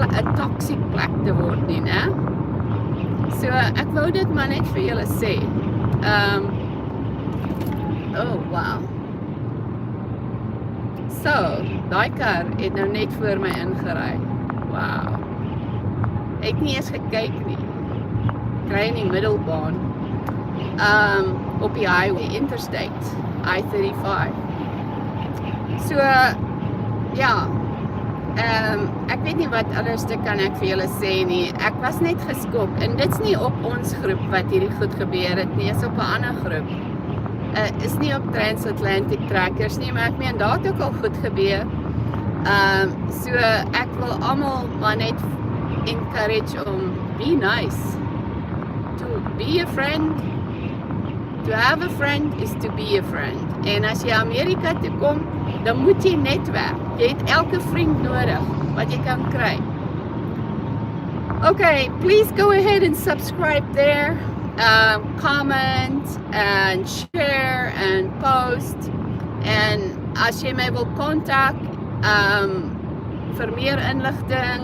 'n toxic plek te word nie, né? So ek wou dit maar net vir julle sê. Oh wow. So, daai kar het nou net voor my ingery. Wow. Ek het nie eens gekyk nie. Kry in die middelbaan. Op die highway, interstate, I-35. So, ja. Ek weet nie wat anderste kan ek vir julle sê nie. Ek was net geskok. En dit's nie op ons groep wat hierdie goed gebeur het nie, is op 'n ander groep. Is nie op Transatlantic Trackers nie, maar ek meen daar het ook al goed gebeur. So ek wil almal maar net encourage om be nice. To be a friend. To have a friend is to be a friend. En as jy Amerika toe kom, dan moet jy netwerk. Jy het elke vriend nodig wat jy kan kry. Okay, please go ahead and subscribe there. Comment and share and post. En as jy my wil kontak vir meer inligting